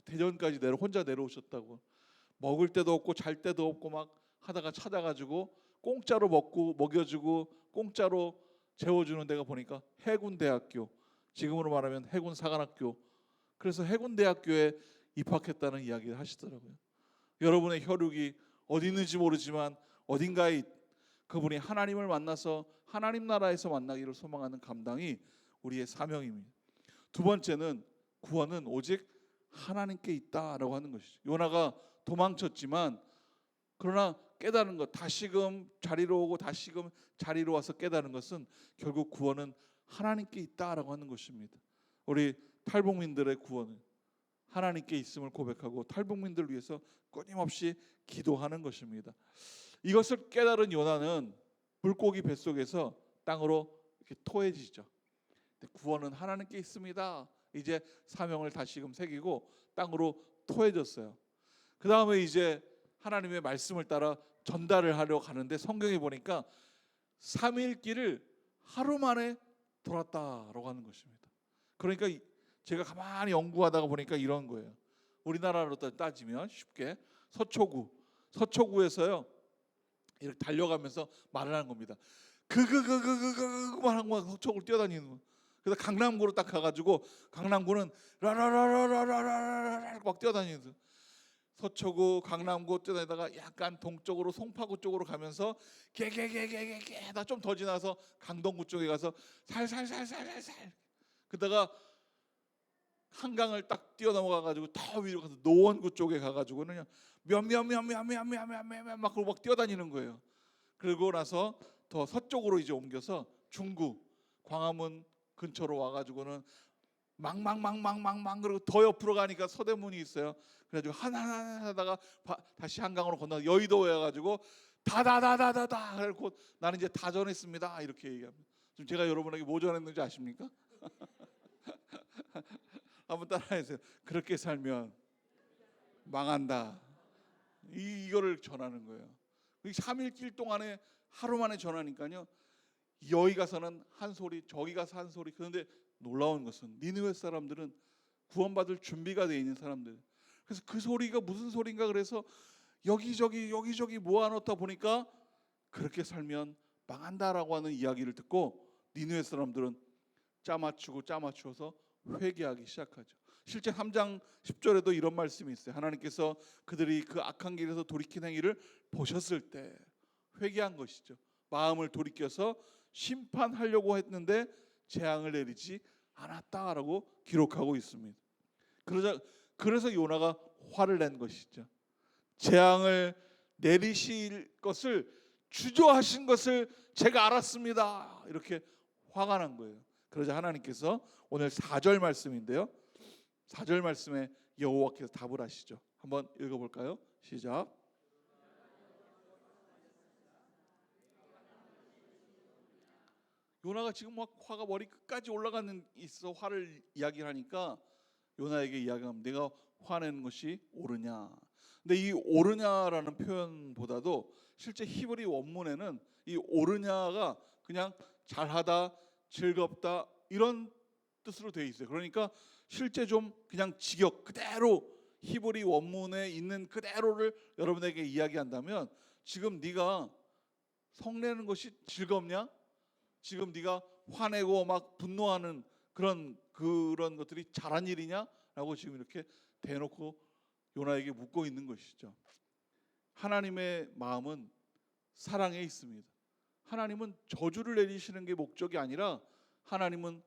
대전까지 혼자 내려오셨다고. 먹을 데도 없고 잘 데도 없고 막 하다가 찾아가지고 공짜로 먹고 먹여주고 공짜로 재워주는 데가 보니까 해군대학교, 지금으로 말하면 해군사관학교. 그래서 해군대학교에 입학했다는 이야기를 하시더라고요. 여러분의 혈육이 어디 있는지 모르지만 어딘가에 그분이 하나님을 만나서 하나님 나라에서 만나기를 소망하는 감당이 우리의 사명입니다. 두 번째는 구원은 오직 하나님께 있다라고 하는 것이죠. 요나가 도망쳤지만 그러나 깨달은 것, 다시금 자리로 오고 다시금 자리로 와서 깨달은 것은 결국 구원은 하나님께 있다라고 하는 것입니다. 우리 탈북민들의 구원은 하나님께 있음을 고백하고 탈북민들을 위해서 끊임없이 기도하는 것입니다. 이것을 깨달은 요나는 물고기 뱃속에서 땅으로 이렇게 토해지죠. 구원은 하나님께 있습니다. 이제 사명을 다시금 새기고 땅으로 토해졌어요. 그 다음에 이제 하나님의 말씀을 따라 전달을 하려 가는데 성경에 보니까 3일 길을 하루 만에 돌았다라고 하는 것입니다. 그러니까 제가 가만히 연구하다가 보니까 이런 거예요. 우리나라로 따지면 쉽게 서초구에서요 이렇게 달려가면서 말을 하는 겁니다. 그만 하고 막 서초구를 뛰어다니는 거예요. 그래서 강남구로 딱 가가지고 강남구는 라라라라라라라라 막 뛰어다니는 거예요. 서초구, 강남구 뛰어다니다가 약간 동쪽으로 송파구 쪽으로 가면서 개개개개개개 다 좀 더 지나서 강동구 쪽에 가서 살살살살살살 그러다가 한강을 딱 뛰어넘어가가지고 더 위로 가서 노원구 쪽에 가가지고는 몇몇몇몇몇몇몇몇 막 그러고 막 뛰어다니는 거예요. 그러고 나서 더 서쪽으로 이제 옮겨서 중구, 광화문 근처로 와가지고는 망망망망망망 그리고 더 옆으로 가니까 서대문이 있어요. 그래가지고 하나 하다가 다시 한강으로 건너 여의도에 와가지고 다다다다다다 그리고 나는 이제 다 전했습니다 이렇게 얘기합니다. 지금 제가 여러분에게 뭐 전했는지 아십니까? 한번 따라해주세요. 그렇게 살면 망한다. 이거를 전하는 거예요. 3일 길 동안에 하루 만에 전하니까요. 여기 가서는 한 소리, 저기 가서 한 소리. 그런데 놀라운 것은 니느웨 사람들은 구원받을 준비가 되어 있는 사람들. 그래서 그 소리가 무슨 소리인가 그래서 여기저기 모아놓다 보니까 그렇게 살면 망한다라고 하는 이야기를 듣고 니느웨 사람들은 짜맞추어서 회개하기 시작하죠. 실제 3장 10절에도 이런 말씀이 있어요. 하나님께서 그들이 그 악한 길에서 돌이킨 행위를 보셨을 때 회개한 것이죠. 마음을 돌이켜서 심판하려고 했는데 재앙을 내리지 않았다라고 기록하고 있습니다. 그래서 요나가 화를 낸 것이죠. 재앙을 내리실 것을 주저하신 것을 제가 알았습니다. 이렇게 화가 난 거예요. 그러자 하나님께서 오늘 4절 말씀인데요. 4절 말씀에 여호와께서 답을 하시죠. 한번 읽어볼까요? 시작. 요나가 지금 막 화가 머리 끝까지 올라가는 있어 화를 이야기하니까 요나에게 이야기하면 내가 화내는 것이 옳으냐. 근데 이 옳으냐라는 표현보다도 실제 히브리 원문에는 이 옳으냐가 그냥 잘하다, 즐겁다 이런 뜻으로 되어 있어요. 그러니까 실제 좀 그냥 직역 그대로 히브리 원문에 있는 그대로를 여러분에게 이야기한다면 지금 네가 성내는 것이 즐겁냐? 지금 네가 화내고 막 분노하는 그런 것들이 잘한 일이냐라고 지금 이렇게 대놓고 요나에게 묻고 있는 것이죠. 하나님의 마음은 사랑에 있습니다. 하나님은 저주를 내리시는 게 목적이 아니라 하나님은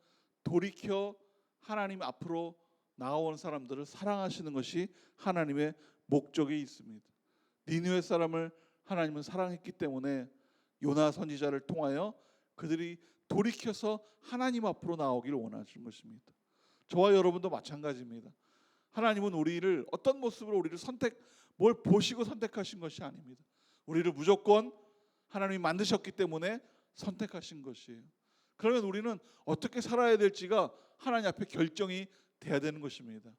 돌이켜 하나님 앞으로 나아온 사람들을 사랑하시는 것이 하나님의 목적이 있습니다. 니느웨 사람을 하나님은 사랑했기 때문에 요나 선지자를 통하여 그들이 돌이켜서 하나님 앞으로 나오기를 원하시는 것입니다. 저와 여러분도 마찬가지입니다. 하나님은 우리를 어떤 모습으로 우리를 뭘 보시고 선택하신 것이 아닙니다. 우리를 무조건 하나님이 만드셨기 때문에 선택하신 것이에요. 그러면 우리는 어떻게 살아야 될지가 하나님 앞에 결정이 돼야 되는 것입니다.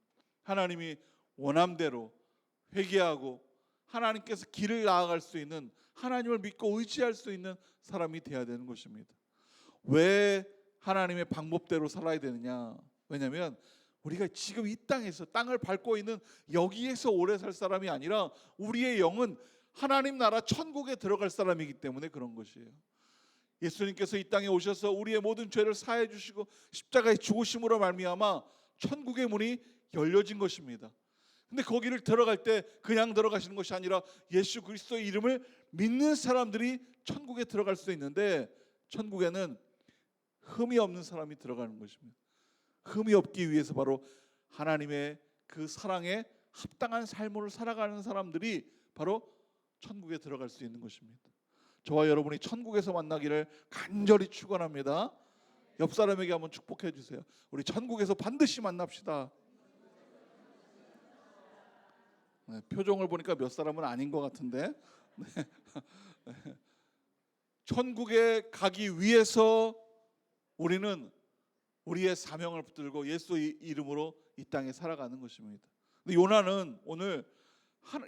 하나님이 원함대로 회개하고 하나님께서 길을 나아갈 수 있는 하나님을 믿고 의지할 수 있는 사람이 돼야 되는 것입니다. 왜 하나님의 방법대로 살아야 되느냐? 왜냐하면 우리가 지금 이 땅에서 땅을 밟고 있는 여기에서 오래 살 사람이 아니라 우리의 영은 하나님 나라 천국에 들어갈 사람이기 때문에 그런 것이에요. 예수님께서 이 땅에 오셔서 우리의 모든 죄를 사해 주시고 십자가의 죽으심으로 말미암아 천국의 문이 열려진 것입니다. 근데 거기를 들어갈 때 그냥 들어가시는 것이 아니라 예수 그리스도의 이름을 믿는 사람들이 천국에 들어갈 수 있는데, 천국에는 흠이 없는 사람이 들어가는 것입니다. 흠이 없기 위해서 바로 하나님의 그 사랑에 합당한 삶을 살아가는 사람들이 바로 천국에 들어갈 수 있는 것입니다. 저와 여러분이 천국에서 만나기를 간절히 축원합니다. 옆 사람에게 한번 축복해 주세요. 우리 천국에서 반드시 만납시다. 네, 표정을 보니까 몇 사람은 아닌 것 같은데, 네. 천국에 가기 위해서 우리는 우리의 사명을 붙들고 예수 이름으로 이 땅에 살아가는 것입니다. 근데 요나는 오늘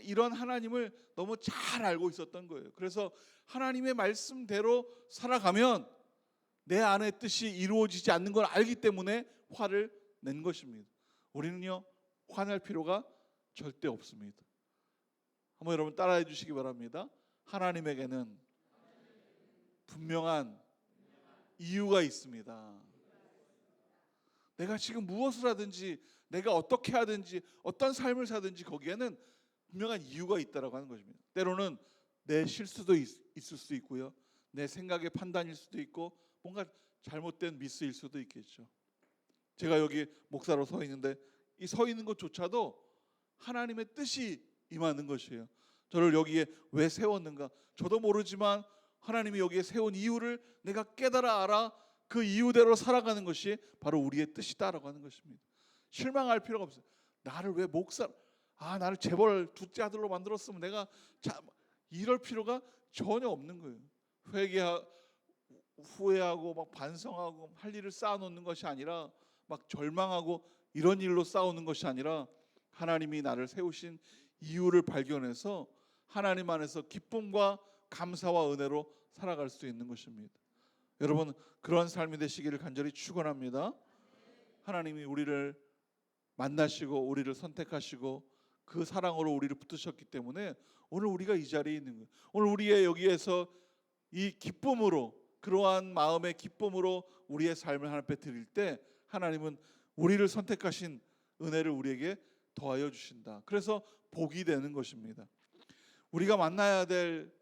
이런 하나님을 너무 잘 알고 있었던 거예요. 그래서 하나님의 말씀대로 살아가면 내 안의 뜻이 이루어지지 않는 걸 알기 때문에 화를 낸 것입니다. 우리는요, 화낼 필요가 절대 없습니다. 한번 여러분 따라해 주시기 바랍니다. 하나님에게는 분명한 이유가 있습니다. 내가 지금 무엇을 하든지, 내가 어떻게 하든지, 어떤 삶을 사든지 거기에는 분명한 이유가 있다라고 하는 것입니다. 때로는 내 실수도 있을 수 있고요, 내 생각의 판단일 수도 있고, 뭔가 잘못된 미스일 수도 있겠죠. 제가 여기 목사로 서 있는데 이 서 있는 것조차도 하나님의 뜻이 임하는 것이에요. 저를 여기에 왜 세웠는가 저도 모르지만 하나님이 여기에 세운 이유를 내가 깨달아 알아 그 이유대로 살아가는 것이 바로 우리의 뜻이다라고 하는 것입니다. 실망할 필요가 없어요. 나를 왜 나를 재벌 둘째 아들로 만들었으면 내가 이럴 필요가 전혀 없는 거예요. 후회하고 막 반성하고 할 일을 쌓아놓는 것이 아니라, 막 절망하고 이런 일로 싸우는 것이 아니라, 하나님이 나를 세우신 이유를 발견해서 하나님 안에서 기쁨과 감사와 은혜로 살아갈 수 있는 것입니다. 여러분, 그런 삶이 되시기를 간절히 축원합니다. 하나님이 우리를 만나시고 우리를 선택하시고 그 사랑으로 우리를 붙드셨기 때문에 오늘 우리가 이 자리에 있는 거예요. 오늘 우리의 여기에서 이 기쁨으로, 그러한 마음의 기쁨으로 우리의 삶을 하나님 앞에 드릴 때 하나님은 우리를 선택하신 은혜를 우리에게 더하여 주신다. 그래서 복이 되는 것입니다. 우리가 만나야 될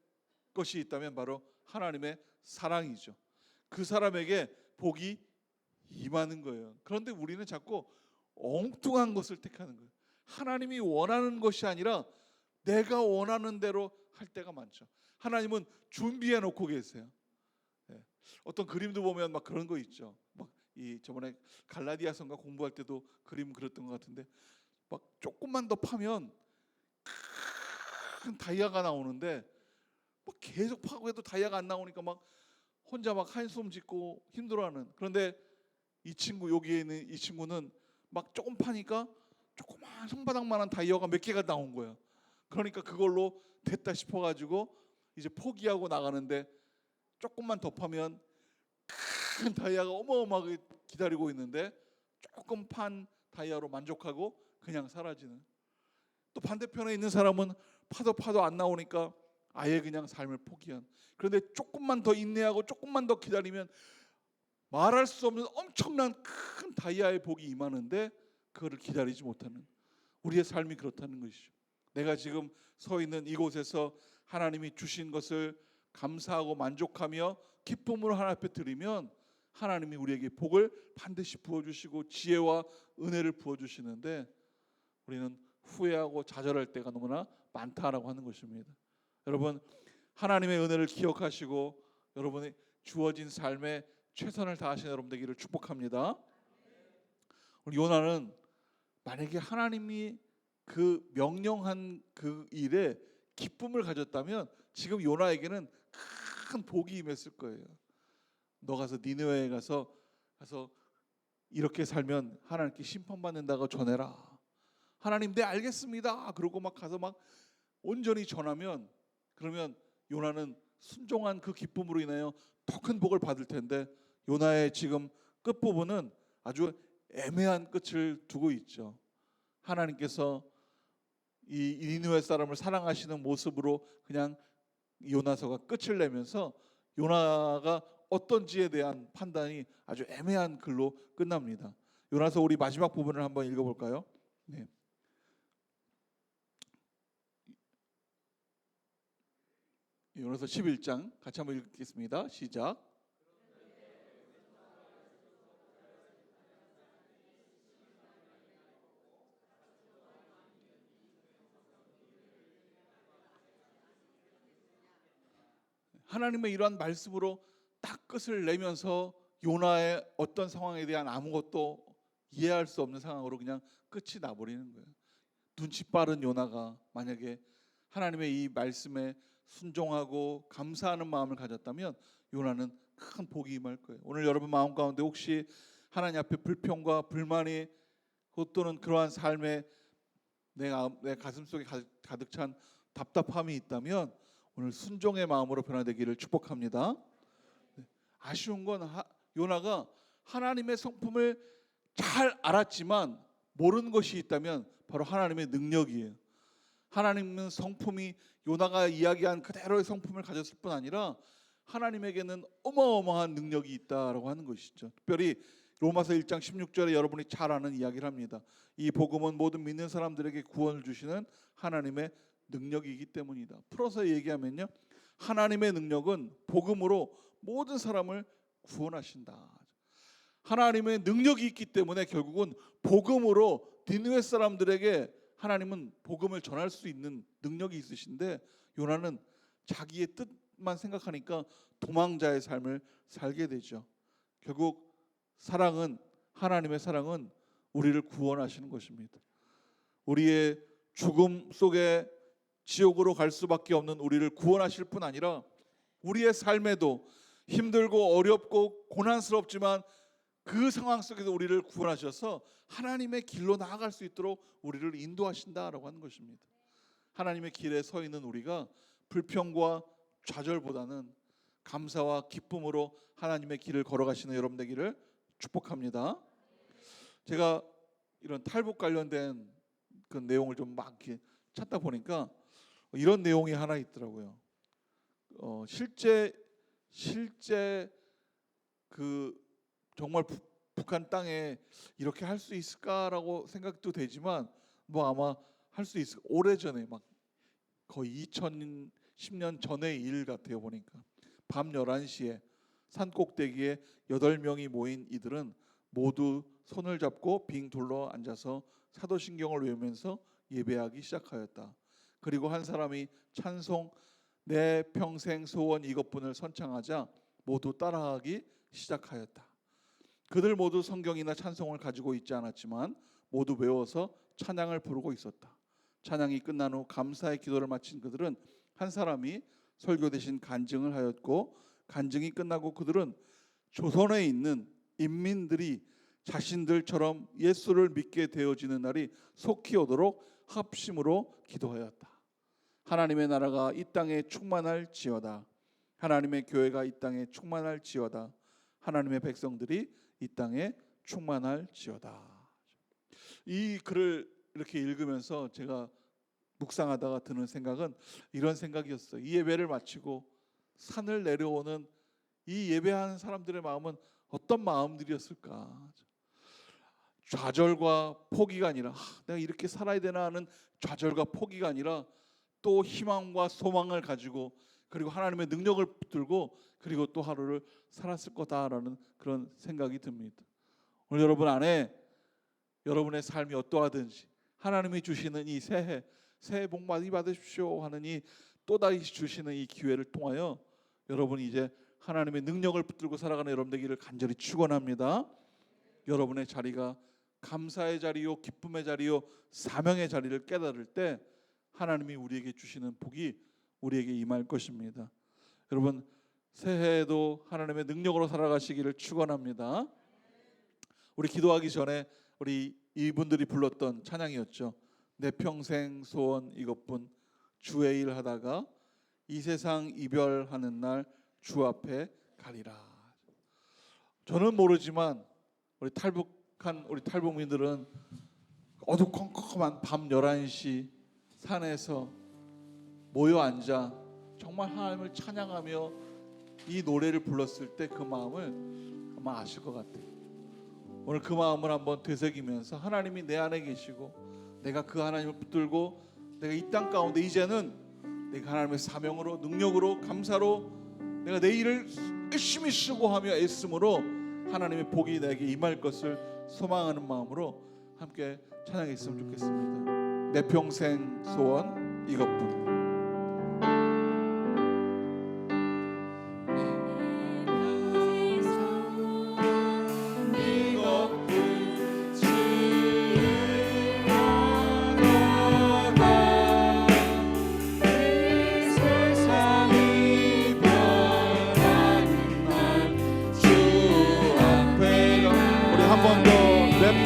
것이 있다면 바로 하나님의 사랑이죠. 그 사람에게 복이 임하는 거예요. 그런데 우리는 자꾸 엉뚱한 것을 택하는 거예요. 하나님이 원하는 것이 아니라 내가 원하는 대로 할 때가 많죠. 하나님은 준비해 놓고 계세요. 어떤 그림도 보면 막 그런 거 있죠. 막 저번에 갈라디아서인가 공부할 때도 그림 그렸던 것 같은데, 막 조금만 더 파면 큰 다이아가 나오는데 막 계속 파고 해도 다이아가 안 나오니까 막 혼자 막 한숨 짓고 힘들어하는. 그런데 여기에 있는 이 친구는 막 조금 파니까 조그만 손바닥만한 다이아가 몇 개가 나온 거야. 그러니까 그걸로 됐다 싶어가지고 이제 포기하고 나가는데, 조금만 더 파면 큰 다이아가 어마어마하게 기다리고 있는데 조금 판 다이아로 만족하고 그냥 사라지는. 또 반대편에 있는 사람은 파도 안 나오니까 아예 그냥 삶을 포기한. 그런데 조금만 더 인내하고 조금만 더 기다리면 말할 수 없는 엄청난 큰 다이아의 복이 임하는데 그거를 기다리지 못하는 우리의 삶이 그렇다는 것이죠. 내가 지금 서 있는 이곳에서 하나님이 주신 것을 감사하고 만족하며 기쁨으로 하나님 앞에 드리면 하나님이 우리에게 복을 반드시 부어주시고 지혜와 은혜를 부어주시는데, 우리는 후회하고 좌절할 때가 너무나 많다라고 하는 것입니다. 여러분, 하나님의 은혜를 기억하시고 여러분이 주어진 삶에 최선을 다하시는 여러분 되기를 축복합니다. 우리 요나는 만약에 하나님이 그 명령한 그 일에 기쁨을 가졌다면 지금 요나에게는 큰 복이 임했을 거예요. 너 가서 니느웨에 가서 이렇게 살면 하나님께 심판받는다고 전해라. 하나님, 네 알겠습니다. 그러고 막 가서 막 온전히 전하면, 그러면 요나는 순종한 그 기쁨으로 인하여 더 큰 복을 받을 텐데, 요나의 지금 끝부분은 아주 애매한 끝을 두고 있죠. 하나님께서 이 니느웨 사람을 사랑하시는 모습으로 그냥 요나서가 끝을 내면서 요나가 어떤지에 대한 판단이 아주 애매한 글로 끝납니다. 요나서 우리 마지막 부분을 한번 읽어볼까요? 네. 요나서 11장 같이 한번 읽겠습니다. 시작. 하나님의 이러한 말씀으로 딱 끝을 내면서 요나의 어떤 상황에 대한 아무것도 이해할 수 없는 상황으로 그냥 끝이 나버리는 거예요. 눈치 빠른 요나가 만약에 하나님의 이 말씀에 순종하고 감사하는 마음을 가졌다면 요나는 큰 복이 임할 거예요. 오늘 여러분 마음 가운데 혹시 하나님 앞에 불평과 불만이 또는 그러한 삶에 내 가슴 속에 가득 찬 답답함이 있다면 오늘 순종의 마음으로 변화되기를 축복합니다. 아쉬운 건 요나가 하나님의 성품을 잘 알았지만 모르는 것이 있다면 바로 하나님의 능력이에요. 하나님은 성품이 요나가 이야기한 그대로의 성품을 가졌을 뿐 아니라 하나님에게는 어마어마한 능력이 있다라고 하는 것이죠. 특별히 로마서 1장 16절에 여러분이 잘 아는 이야기를 합니다. 이 복음은 모든 믿는 사람들에게 구원을 주시는 하나님의 능력이기 때문이다. 풀어서 얘기하면요, 하나님의 능력은 복음으로 모든 사람을 구원하신다. 하나님의 능력이 있기 때문에 결국은 복음으로 니느웨 사람들에게 하나님은 복음을 전할 수 있는 능력이 있으신데 요나는 자기의 뜻만 생각하니까 도망자의 삶을 살게 되죠. 결국 하나님의 사랑은 우리를 구원하시는 것입니다. 우리의 죽음 속에 지옥으로 갈 수밖에 없는 우리를 구원하실 뿐 아니라 우리의 삶에도 힘들고 어렵고 고난스럽지만 그 상황 속에서 우리를 구원하셔서 하나님의 길로 나아갈 수 있도록 우리를 인도하신다라고 하는 것입니다. 하나님의 길에 서 있는 우리가 불평과 좌절보다는 감사와 기쁨으로 하나님의 길을 걸어가시는 여러분 되기를 축복합니다. 제가 이런 탈북 관련된 그 내용을 좀 막 이렇게 찾다 보니까 이런 내용이 하나 있더라고요. 실제 그 정말 북한 땅에 이렇게 할 수 있을까라고 생각도 되지만 뭐 아마 할 수 있을, 오래전에 막 거의 2010년 전의 일 같아요. 보니까 밤 11시에 산 꼭대기에 8명이 모인 이들은 모두 손을 잡고 빙 둘러 앉아서 사도신경을 외우면서 예배하기 시작하였다. 그리고 한 사람이 찬송 내 평생 소원 이것뿐을 선창하자 모두 따라하기 시작하였다. 그들 모두 성경이나 찬송을 가지고 있지 않았지만 모두 외워서 찬양을 부르고 있었다. 찬양이 끝난 후 감사의 기도를 마친 그들은 한 사람이 설교 대신 간증을 하였고, 간증이 끝나고 그들은 조선에 있는 인민들이 자신들처럼 예수를 믿게 되어지는 날이 속히 오도록 합심으로 기도하였다. 하나님의 나라가 이 땅에 충만할지어다. 하나님의 교회가 이 땅에 충만할지어다. 하나님의 백성들이 이 땅에 충만할지어다. 이 글을 이렇게 읽으면서 제가 묵상하다가 드는 생각은 이런 생각이었어요. 이 예배를 마치고 산을 내려오는 이 예배하는 사람들의 마음은 어떤 마음들이었을까? 좌절과 포기가 아니라 내가 이렇게 살아야 되나 하는 좌절과 포기가 아니라 또 희망과 소망을 가지고 그리고 하나님의 능력을 붙들고 그리고 또 하루를 살았을 거다라는 그런 생각이 듭니다. 오늘 여러분 안에 여러분의 삶이 어떠하든지 하나님이 주시는 이 새해 복 많이 받으십시오 하는 이 또다시 주시는 이 기회를 통하여 여러분이 이제 하나님의 능력을 붙들고 살아가는 여러분 되기를 간절히 축원합니다. 여러분의 자리가 감사의 자리요, 기쁨의 자리요, 사명의 자리를 깨달을 때 하나님이 우리에게 주시는 복이 우리에게 임할 것입니다. 여러분 새해에도 하나님의 능력으로 살아가시기를 축원합니다. 우리 기도하기 전에 우리 이분들이 불렀던 찬양이었죠. 내 평생 소원 이것뿐 주의 일 하다가 이 세상 이별하는 날 주 앞에 가리라. 저는 모르지만 우리 탈북민들은 어두컴컴한 밤 11시 산에서 모여 앉아 정말 하나님을 찬양하며 이 노래를 불렀을 때 그 마음을 아마 아실 것 같아요. 오늘 그 마음을 한번 되새기면서 하나님이 내 안에 계시고 내가 그 하나님을 붙들고 내가 이 땅 가운데 이제는 내가 하나님의 사명으로 능력으로 감사로 내가 내 일을 열심히 수고하며 애씀으로 하나님의 복이 내게 임할 것을 소망하는 마음으로 함께 찬양했으면 좋겠습니다. 내 평생 소원 이것뿐.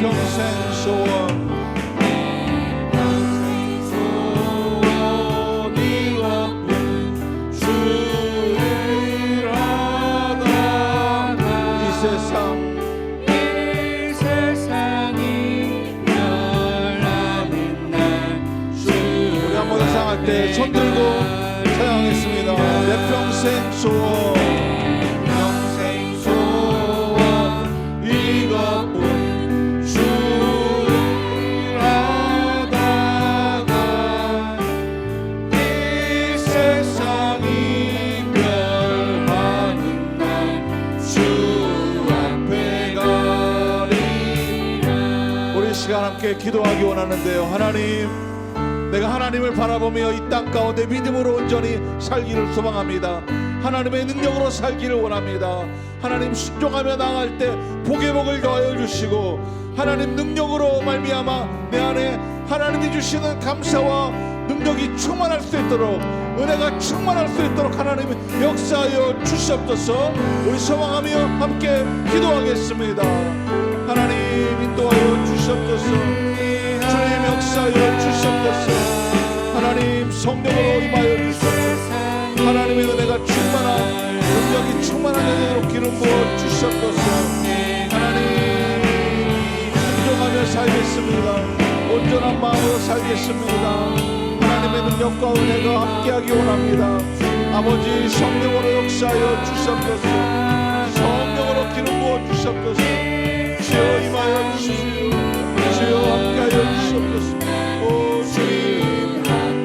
평생 소원 이것뿐 주를 하다 이 세상이 변하는 날 우리 한번 상할 때 손 들고 찬양하겠습니다. 내 평생 소원 함께 기도하기 원하는데요. 하나님, 내가 하나님을 바라보며 이 땅 가운데 믿음으로 온전히 살기를 소망합니다. 하나님의 능력으로 살기를 원합니다. 하나님, 순종하며 나아갈 때 복의 복을 더하여 주시고 하나님 능력으로 말미암아 내 안에 하나님이 주시는 감사와 능력이 충만할 수 있도록 은혜가 충만할 수 있도록 하나님 역사하여 주시옵소서. 우리 소망하며 함께 기도하겠습니다. 하나님 인도하여 주시옵소서. 주님 역사하여 주시옵소서. 하나님 성령으로 임하여 주시옵소서. 하나님의 은혜가 충만한 능력이 충만한 은혜로 기름 부어 주시옵소서. 하나님 순종하며 살겠습니다. 온전한 마음으로 살겠습니다. 하나님의 능력과 은혜가 함께하기 원합니다. 아버지 성령으로 역사하여 주시옵소서. 성령으로 기름 부어 주시옵소서. 주여 임하여 주시옵소서. 주여 함께하여 주시옵소서. 오 주님,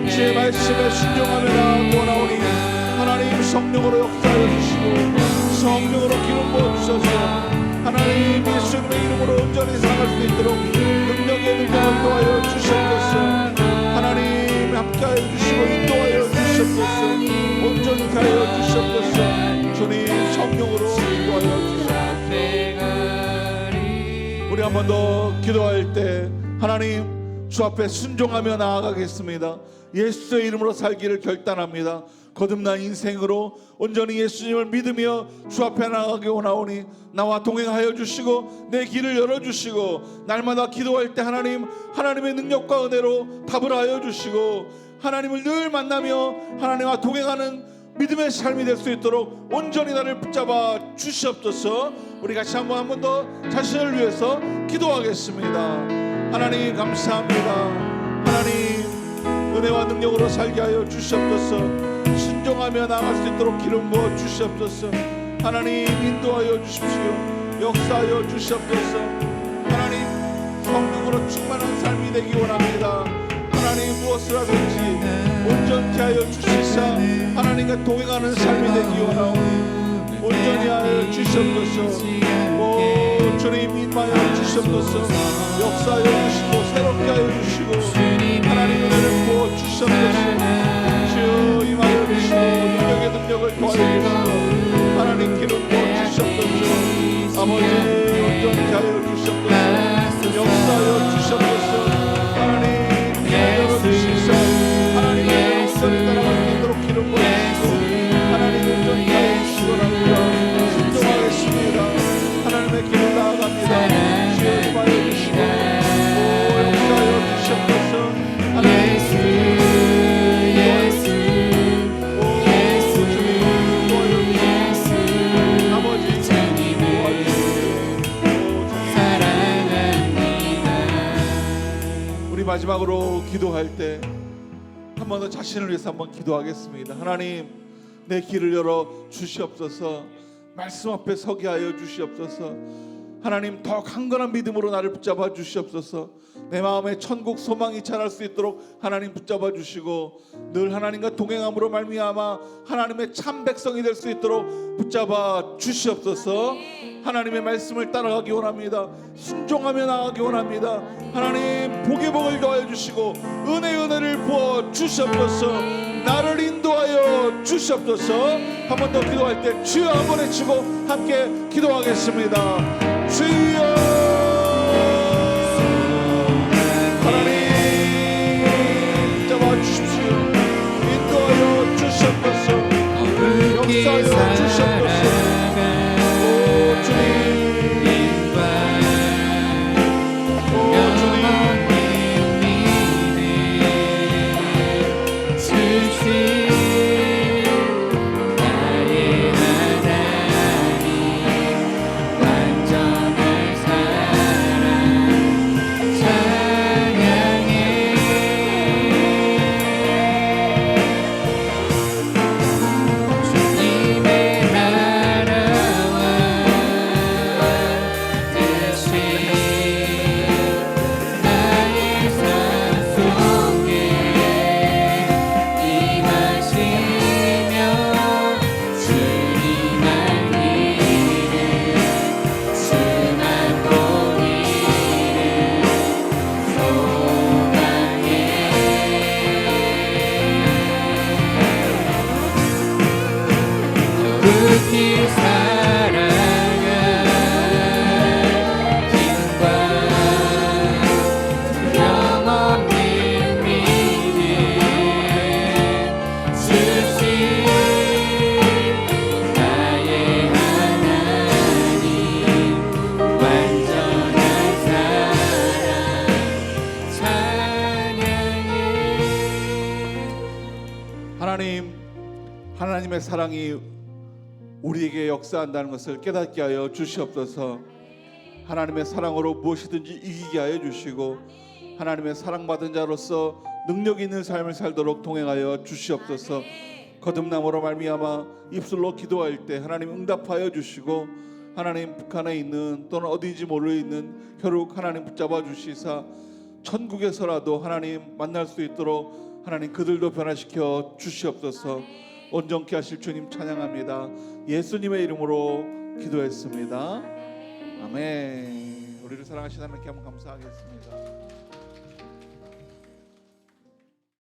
주의 말씀에 순종하며 나아가고 원하오니 하나님 성령으로 역사하여 주시고 성령으로 기름 부어 주셔서 하나님 예수님의 이름으로 온전히 살아갈 수 있도록 능력의 능력을 더하여 주시옵소서. 하나님 함께하여 주시고 인도하여 주시옵소서. 온전히 하여 주시옵소서. 주님 성령으로 인도하여 주시옵소서. 우리 한 번 더 기도할 때 하나님 주 앞에 순종하며 나아가겠습니다. 예수의 이름으로 살기를 결단합니다. 거듭난 인생으로 온전히 예수님을 믿으며 주 앞에 나아가기 원하오니 나와 동행하여 주시고 내 길을 열어주시고 날마다 기도할 때 하나님의 능력과 은혜로 답을 하여 주시고 하나님을 늘 만나며 하나님과 동행하는 믿음의 삶이 될 수 있도록 온전히 나를 붙잡아 주시옵소서. 우리 같이 한 번 더 자신을 위해서 기도하겠습니다. 하나님 감사합니다. 하나님 은혜와 능력으로 살게 하여 주시옵소서. 순종하며 나아갈 수 있도록 기름 부어 주시옵소서. 하나님 인도하여 주십시오. 역사하여 주시옵소서. 하나님 성령으로 충만한 삶이 되기 원합니다. 하나님 무엇을 하든지 온전히 하여 주시사 하나님과 동행하는 삶이 되기 원하오니 온전히 하여 주시옵소서. 오 주님 임하여 주시옵소서. 역사하여 주시고 새롭게 하여 주시고 하나님 은혜를 부어 주시옵소서. 주여 임하여 주시고 능력의 능력을 더하여 주시고 하나님 기름 부어 주시옵소서. 아버지 온전히 하여 주시옵소서. 역사하여 주시옵소서. 하나님 열어주시사 하나님의 온전히 따라갈 수 있도록 기름 부어주시고 하나님 온전히 하여 주시기 원합니다. 순종하겠습니다. 하나님의 길을 나아갑니다. 주여 임하여 주시고 오 역사하여 주시옵소서. 하나님 사랑하는 한 번 더 자신을 위해서 한번 기도하겠습니다. 하나님, 내 길을 열어 주시옵소서. 말씀 앞에 서게 하여 주시옵소서. 하나님, 더 강건한 믿음으로 나를 붙잡아 주시옵소서. 내 마음에 천국 소망이 자랄 수 있도록 하나님 붙잡아 주시고, 늘 하나님과 동행함으로 말미암아 하나님의 참 백성이 될 수 있도록 붙잡아 주시옵소서. 하나님의 말씀을 따라가기 원합니다. 순종하며 나가기 원합니다. 하나님, 복의 복을 더하여 주시고 은혜를 부어 주시옵소서. 나를 인도하여 주시옵소서. 한 번 더 기도할 때 주여 한번 외치고 함께 기도하겠습니다. 주여, 하나님 붙잡아 주십시오. 인도하여 주시옵소서. 역사하여 주시옵소서. 길 살아가 힘과 영원한 믿음 주신 나의 하나님 완전한 사랑 찬양해. 하나님의 사랑이 우리에게 역사한다는 것을 깨닫게 하여 주시옵소서. 하나님의 사랑으로 무엇이든지 이기게 하여 주시고, 하나님의 사랑받은 자로서 능력 있는 삶을 살도록 동행하여 주시옵소서. 거듭남으로 말미암아 입술로 기도할 때 하나님 응답하여 주시고, 하나님 북한에 있는 또는 어디인지 모르 있는 혈육 하나님 붙잡아 주시사 천국에서라도 하나님 만날 수 있도록 하나님 그들도 변화시켜 주시옵소서. 온전케 하실 주님 찬양합니다. 예수님의 이름으로 기도했습니다. 아멘. 우리를 사랑하시는 하나님께 한번 감사하겠습니다.